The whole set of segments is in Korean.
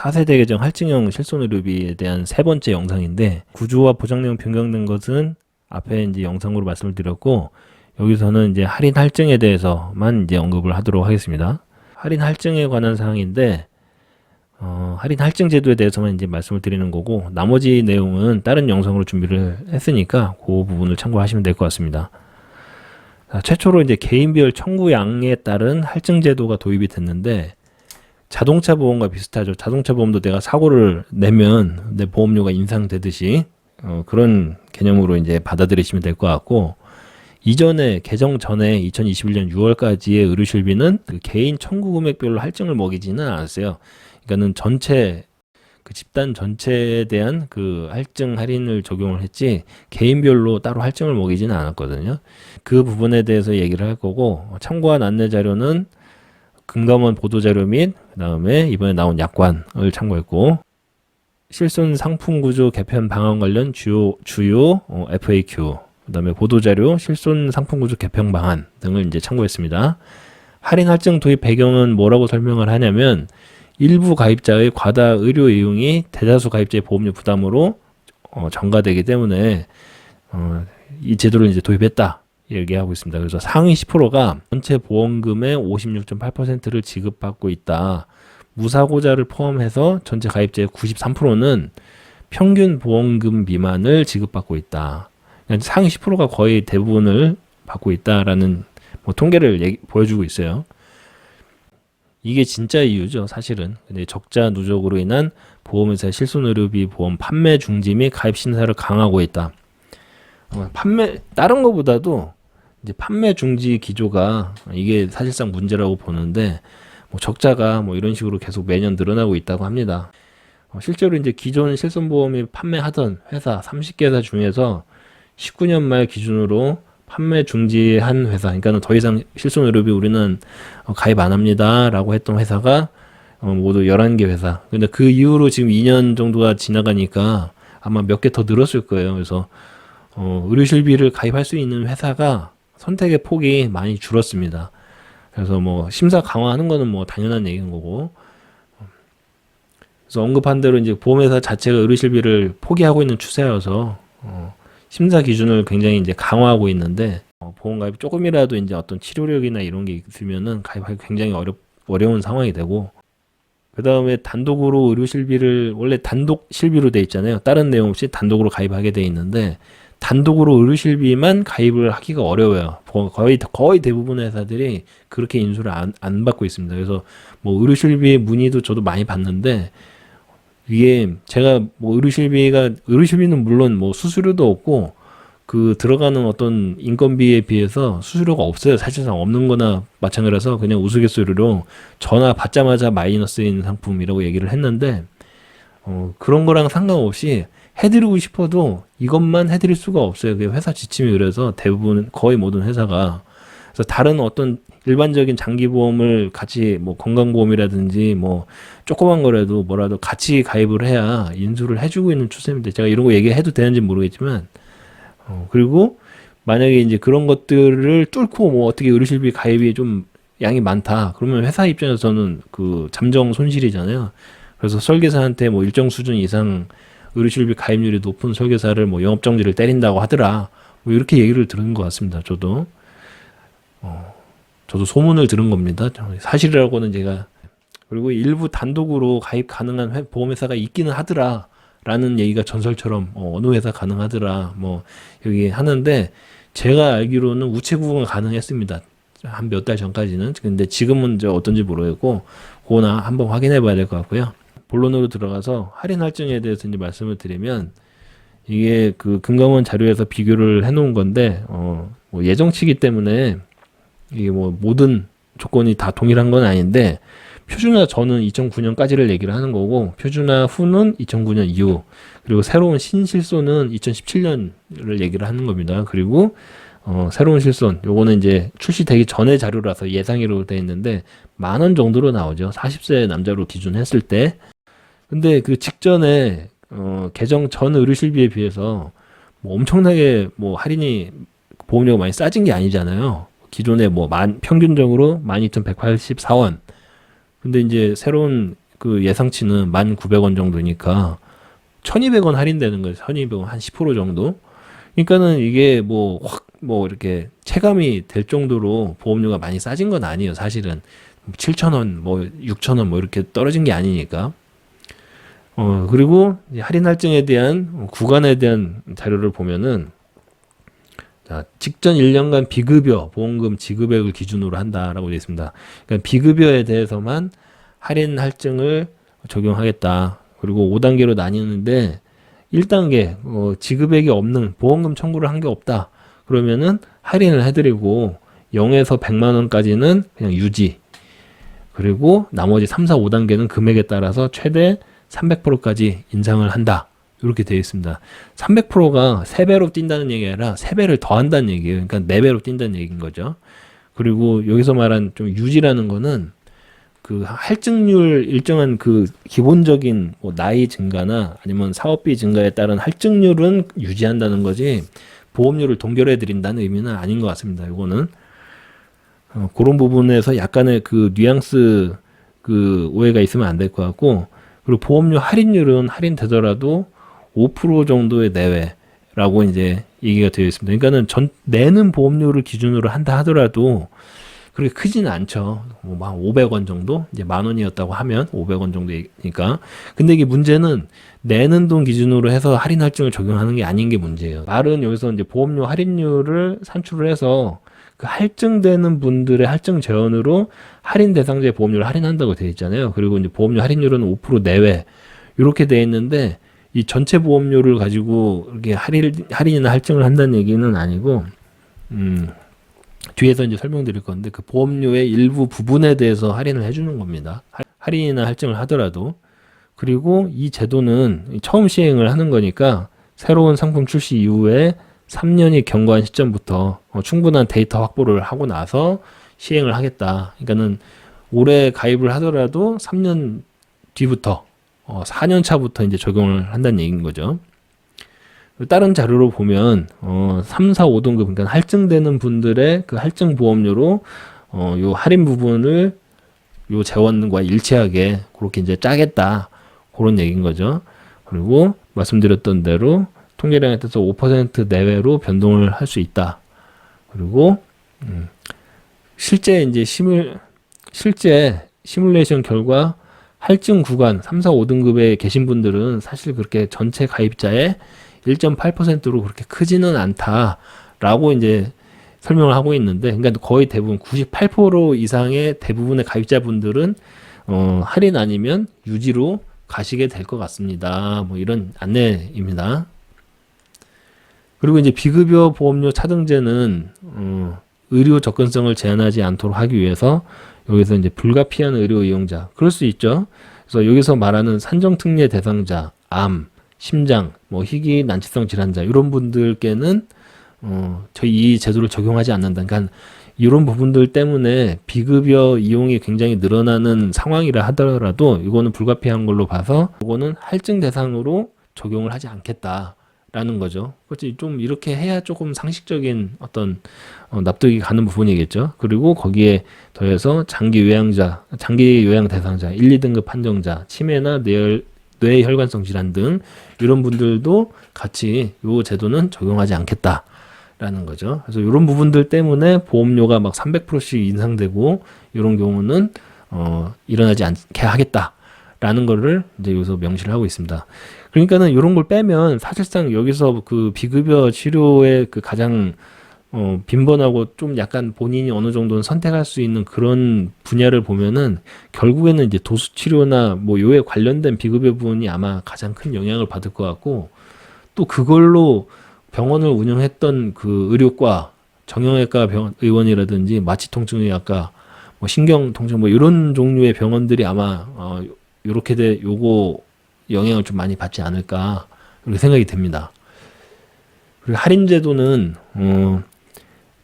4세대 계정 할증형 실손의료비에 대한 세 번째 영상인데, 구조와 보장 내용 변경된 것은 앞에 이제 영상으로 말씀을 드렸고, 여기서는 이제 할인 할증에 대해서만 이제 언급을 하도록 하겠습니다. 할인 할증에 관한 사항인데, 할인 할증 제도에 대해서만 이제 말씀을 드리는 거고, 나머지 내용은 다른 영상으로 준비를 했으니까 그 부분을 참고하시면 될 것 같습니다. 최초로 이제 개인별 청구량에 따른 할증 제도가 도입이 됐는데, 자동차 보험과 비슷하죠. 자동차 보험도 내가 사고를 내면 내 보험료가 인상되듯이 그런 개념으로 이제 받아들이시면 될 것 같고, 이전에 개정 전에 2021년 6월까지의 의료실비는 그 개인 청구 금액별로 할증을 먹이지는 않았어요. 그러니까는 전체 그 집단 전체에 대한 그 할증 할인을 적용을 했지 개인별로 따로 할증을 먹이지는 않았거든요. 그 부분에 대해서 얘기를 할 거고, 참고한 안내 자료는 금감원 보도자료 및 그다음에 이번에 나온 약관을 참고했고, 실손 상품 구조 개편 방안 관련 주요 FAQ, 그다음에 보도자료 실손 상품 구조 개편 방안 등을 이제 참고했습니다. 할인 할증 도입 배경은 뭐라고 설명을 하냐면, 일부 가입자의 과다 의료 이용이 대다수 가입자의 보험료 부담으로 전가되기 때문에 이 제도를 이제 도입했다 얘기하고 있습니다. 그래서 상위 10%가 전체 보험금의 56.8%를 지급받고 있다. 무사고자를 포함해서 전체 가입자의 93%는 평균 보험금 미만을 지급받고 있다. 그러니까 상위 10%가 거의 대부분을 받고 있다라는 통계를 보여주고 있어요. 이게 진짜 이유죠, 사실은. 근데 적자 누적으로 인한 보험회사의 실손의료비 보험 판매 중지 및 가입 심사를 강화하고 있다. 다른 것보다도 이제 판매 중지 기조가 이게 사실상 문제라고 보는데, 적자가 이런 식으로 계속 매년 늘어나고 있다고 합니다. 실제로 이제 기존 실손보험이 판매하던 회사 30개사 중에서 19년 말 기준으로 판매 중지한 회사, 그러니까 더 이상 실손의료비 우리는 가입 안 합니다 라고 했던 회사가 모두 11개 회사. 근데 그 이후로 지금 2년 정도가 지나가니까 아마 몇 개 더 늘었을 거예요. 그래서 의료실비를 가입할 수 있는 회사가 선택의 폭이 많이 줄었습니다. 그래서 심사 강화하는 거는 당연한 얘기인 거고, 그래서 언급한 대로 이제 보험회사 자체가 의료실비를 포기하고 있는 추세여서 심사 기준을 굉장히 이제 강화하고 있는데, 보험 가입이 조금이라도 이제 어떤 치료력이나 이런 게 있으면은 가입하기 굉장히 어려운 상황이 되고, 그 다음에 단독으로 의료실비를 원래 단독 실비로 돼 있잖아요. 다른 내용 없이 단독으로 가입하게 돼 있는데, 단독으로 의료실비만 가입을 하기가 어려워요. 거의 대부분의 회사들이 그렇게 인수를 안 받고 있습니다. 그래서 의료실비 문의도 저도 많이 받는데, 이게 제가 의료실비는 물론 수수료도 없고 그 들어가는 어떤 인건비에 비해서 수수료가 없어요. 사실상 없는 거나 마찬가지라서 그냥 우스갯소리로 전화 받자마자 마이너스인 상품이라고 얘기를 했는데, 그런 거랑 상관없이 해드리고 싶어도 이것만 해드릴 수가 없어요. 그 회사 지침이 그래서 대부분 거의 모든 회사가. 그래서 다른 어떤 일반적인 장기보험을 같이 건강보험이라든지 조그만 거라도 뭐라도 같이 가입을 해야 인수를 해주고 있는 추세입니다. 제가 이런 거 얘기해도 되는지 모르겠지만, 그리고 만약에 이제 그런 것들을 뚫고 어떻게 의료실비 가입이 좀 양이 많다 그러면 회사 입장에서는 그 잠정 손실이잖아요. 그래서 설계사한테 일정 수준 이상 의료실비 가입률이 높은 설계사를 영업정지를 때린다고 하더라. 이렇게 얘기를 들은 것 같습니다. 저도 소문을 들은 겁니다. 사실이라고는 제가. 그리고 일부 단독으로 가입 가능한 보험회사가 있기는 하더라 라는 얘기가 전설처럼 어느 회사 가능하더라 여기 하는데, 제가 알기로는 우체국은 가능했습니다. 한 몇 달 전까지는. 근데 지금은 어떤지 모르겠고, 그거나 한번 확인해 봐야 될 것 같고요. 본론으로 들어가서 할인 할증에 대해서 이제 말씀을 드리면, 이게 그 금감원 자료에서 비교를 해 놓은 건데, 예정치기 때문에 이게 모든 조건이 다 동일한 건 아닌데, 표준화 전은 2009년까지를 얘기를 하는 거고, 표준화 후는 2009년 이후, 그리고 새로운 신실손은 2017년을 얘기를 하는 겁니다. 그리고 새로운 실손, 요거는 이제 출시되기 전의 자료라서 예상으로 되어 있는데 10,000원 정도로 나오죠. 40세 남자로 기준했을 때. 근데 그 직전에 개정 전 의료실비에 비해서 엄청나게 할인이 보험료가 많이 싸진 게 아니잖아요. 기존에 평균적으로 12,184원. 근데 이제 새로운 그 예상치는 1,900원 정도니까 1,200원 할인되는 거예요. 1,200원 한 10% 정도. 그러니까는 이게 뭐 확 뭐 이렇게 체감이 될 정도로 보험료가 많이 싸진 건 아니에요. 사실은 7,000원, 뭐 6,000원 뭐 이렇게 떨어진 게 아니니까. 그리고 이제 할인 할증에 대한 구간에 대한 자료를 보면은 자, 직전 1년간 비급여 보험금 지급액을 기준으로 한다라고 되어 있습니다. 그러니까 비급여에 대해서만 할인 할증을 적용하겠다. 그리고 5단계로 나뉘는데 1단계 지급액이 없는 보험금 청구를 한 게 없다. 그러면은 할인을 해드리고 0에서 100만 원까지는 그냥 유지. 그리고 나머지 3, 4, 5단계는 금액에 따라서 최대 300%까지 인상을 한다. 이렇게 되어 있습니다. 300%가 3배로 뛴다는 얘기가 아니라 3배를 더한다는 얘기예요. 그러니까 4배로 뛴다는 얘기인 거죠. 그리고 여기서 말한 좀 유지라는 거는 그 할증률 일정한 그 기본적인 뭐 나이 증가나 아니면 사업비 증가에 따른 할증률은 유지한다는 거지 보험료를 동결해 드린다는 의미는 아닌 것 같습니다. 이거는 그런 부분에서 약간의 그 뉘앙스 그 오해가 있으면 안 될 것 같고 그리고 보험료 할인율은 할인되더라도 5% 정도의 내외라고 이제 얘기가 되어 있습니다. 그러니까는 내는 보험료를 기준으로 한다 하더라도 그렇게 크지는 않죠. 뭐 500원 정도? 이제 10,000원이었다고 하면 500원 정도니까. 근데 이게 문제는 내는 돈 기준으로 해서 할인 할증을 적용하는 게 아닌 게 문제예요. 말은 여기서 이제 보험료 할인율을 산출을 해서 그 할증되는 분들의 할증 재원으로 할인 대상자의 보험료를 할인한다고 되어 있잖아요. 그리고 이제 보험료 할인율은 5% 내외. 이렇게 되어 있는데 이 전체 보험료를 가지고 이렇게 할인이나 할증을 한다는 얘기는 아니고, 뒤에서 이제 설명드릴 건데 그 보험료의 일부 부분에 대해서 할인을 해주는 겁니다. 할인이나 할증을 하더라도. 그리고 이 제도는 처음 시행을 하는 거니까 새로운 상품 출시 이후에 3년이 경과한 시점부터 충분한 데이터 확보를 하고 나서 시행을 하겠다. 그러니까는 올해 가입을 하더라도 3년 뒤부터 4년 차부터 이제 적용을 한다는 얘기인 거죠. 다른 자료로 보면 3, 4, 5등급 그러니까 할증되는 분들의 그 할증 보험료로 요 할인 부분을 요 재원과 일치하게 그렇게 이제 짜겠다. 그런 얘기인 거죠. 그리고 말씀드렸던 대로 통계량에 따라서 5% 내외로 변동을 할 수 있다. 그리고 실제 이제 시뮬레이션 결과 할증 구간 3, 4, 5등급에 계신 분들은 사실 그렇게 전체 가입자의 1.8%로 그렇게 크지는 않다라고 이제 설명을 하고 있는데, 그러니까 거의 대부분 98% 이상의 대부분의 가입자분들은 할인 아니면 유지로 가시게 될 것 같습니다. 뭐 이런 안내입니다. 그리고 이제 비급여 보험료 차등제는 의료 접근성을 제한하지 않도록 하기 위해서 여기서 이제 불가피한 의료 이용자, 그럴 수 있죠. 그래서 여기서 말하는 산정특례 대상자, 암, 심장, 뭐 희귀 난치성 질환자 이런 분들께는 저희 이 제도를 적용하지 않는다. 그러니까 이런 부분들 때문에 비급여 이용이 굉장히 늘어나는 상황이라 하더라도 이거는 불가피한 걸로 봐서 이거는 할증 대상으로 적용을 하지 않겠다라는 거죠. 그렇지, 좀 이렇게 해야 조금 상식적인 어떤 납득이 가는 부분이겠죠. 그리고 거기에 더해서 장기 요양 대상자, 1, 2등급 판정자, 치매나 뇌혈관성 질환 등 이런 분들도 같이 이 제도는 적용하지 않겠다라는 거죠. 그래서 이런 부분들 때문에 보험료가 막 300%씩 인상되고 이런 경우는 일어나지 않게 하겠다라는 거를 이제 여기서 명시를 하고 있습니다. 그러니까는 이런 걸 빼면 사실상 여기서 그 비급여 치료의 그 가장 빈번하고 좀 약간 본인이 어느 정도는 선택할 수 있는 그런 분야를 보면은 결국에는 이제 도수치료나 뭐 요에 관련된 비급여 부분이 아마 가장 큰 영향을 받을 것 같고, 또 그걸로 병원을 운영했던 그 의료과 정형외과 의원이라든지 마취통증의학과 뭐 신경통증 뭐 이런 종류의 병원들이 아마 요렇게 요거 영향을 좀 많이 받지 않을까 이렇게 생각이 됩니다. 그리고 할인제도는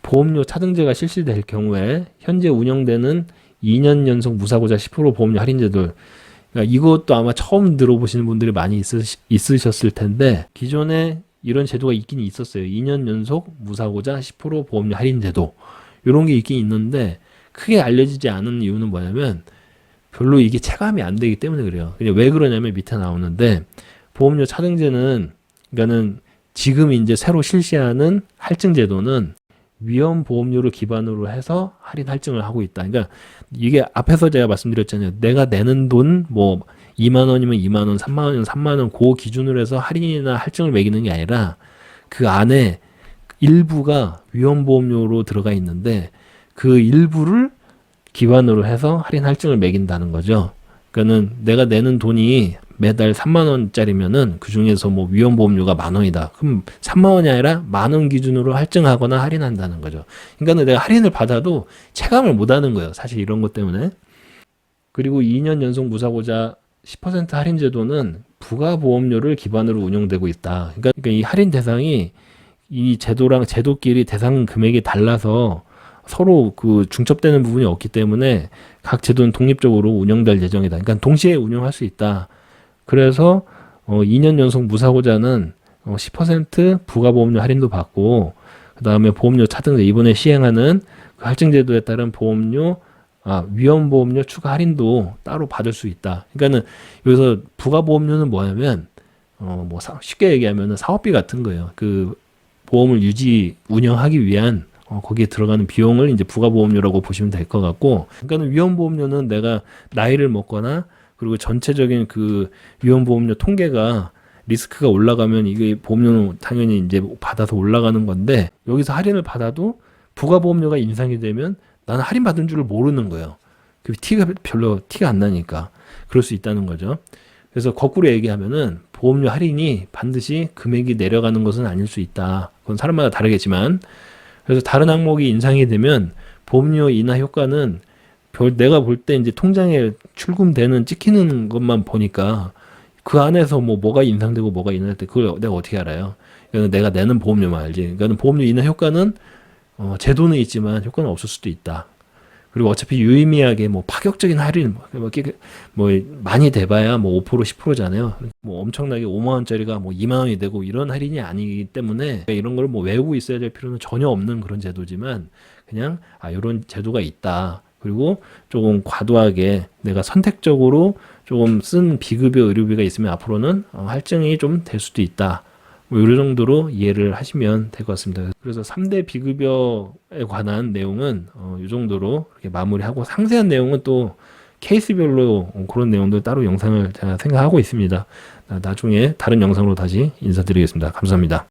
보험료 차등제가 실시될 경우에 현재 운영되는 2년 연속 무사고자 10% 보험료 할인제도, 그러니까 이것도 아마 처음 들어보시는 분들이 많이 있으셨을 텐데 기존에 이런 제도가 있긴 있었어요. 2년 연속 무사고자 10% 보험료 할인제도 이런 게 있긴 있는데 크게 알려지지 않은 이유는 뭐냐면 별로 이게 체감이 안 되기 때문에 그래요. 그냥 왜 그러냐면 밑에 나오는데 보험료 차등제는 그러니까는 지금 이제 새로 실시하는 할증 제도는 위험 보험료를 기반으로 해서 할인 할증을 하고 있다. 그러니까 이게 앞에서 제가 말씀드렸잖아요. 내가 내는 돈 뭐 2만 원이면 2만 원, 3만 원이면 3만 원, 그 기준으로 해서 할인이나 할증을 매기는 게 아니라 그 안에 일부가 위험 보험료로 들어가 있는데 그 일부를 기반으로 해서 할인 할증을 매긴다는 거죠. 그러니까는 내가 내는 돈이 매달 3만 원짜리면은 그 중에서 뭐 위험 보험료가 만 원이다. 그럼 3만 원이 아니라 만 원 기준으로 할증하거나 할인한다는 거죠. 그러니까는 내가 할인을 받아도 체감을 못 하는 거예요. 사실 이런 것 때문에. 그리고 2년 연속 무사고자 10% 할인 제도는 부가 보험료를 기반으로 운영되고 있다. 그러니까 이 할인 대상이 이 제도랑 제도끼리 대상 금액이 달라서 서로 그 중첩되는 부분이 없기 때문에 각 제도는 독립적으로 운영될 예정이다. 그러니까 동시에 운영할 수 있다. 그래서 2년 연속 무사고자는 10% 부가보험료 할인도 받고 그 다음에 보험료 차등제 이번에 시행하는 그 할증제도에 따른 위험보험료 추가 할인도 따로 받을 수 있다. 그러니까는 여기서 부가보험료는 뭐냐면 쉽게 얘기하면은 사업비 같은 거예요. 그 보험을 운영하기 위한 거기에 들어가는 비용을 이제 부가보험료라고 보시면 될 것 같고, 그러니까는 위험보험료는 내가 나이를 먹거나 그리고 전체적인 그 위험보험료 통계가 리스크가 올라가면 이게 보험료는 당연히 이제 받아서 올라가는 건데 여기서 할인을 받아도 부가보험료가 인상이 되면 나는 할인 받은 줄을 모르는 거예요. 그 별로 티가 안 나니까 그럴 수 있다는 거죠. 그래서 거꾸로 얘기하면은 보험료 할인이 반드시 금액이 내려가는 것은 아닐 수 있다. 그건 사람마다 다르겠지만 그래서 다른 항목이 인상이 되면 보험료 인하 효과는 내가 볼 때 이제 통장에 출금되는 찍히는 것만 보니까 그 안에서 뭐가 인상되고 뭐가 인하될 때 그걸 내가 어떻게 알아요? 이거는 내가 내는 보험료만 알지. 그러니까 보험료 인하 효과는 제도는 있지만 효과는 없을 수도 있다. 그리고 어차피 유의미하게 파격적인 할인 많이 돼봐야 5% 10%잖아요. 뭐 엄청나게 5만 원짜리가 2만 원이 되고 이런 할인이 아니기 때문에 이런 걸 외우고 있어야 될 필요는 전혀 없는 그런 제도지만 그냥 이런 제도가 있다. 그리고 조금 과도하게 내가 선택적으로 조금 쓴 비급여 의료비가 있으면 앞으로는 할증이 좀 될 수도 있다. 이 정도로 이해를 하시면 될 것 같습니다. 그래서 3대 비급여에 관한 내용은 이 정도로 이렇게 마무리하고 상세한 내용은 또 케이스별로 그런 내용들 따로 영상을 제가 생각하고 있습니다. 나중에 다른 영상으로 다시 인사드리겠습니다. 감사합니다.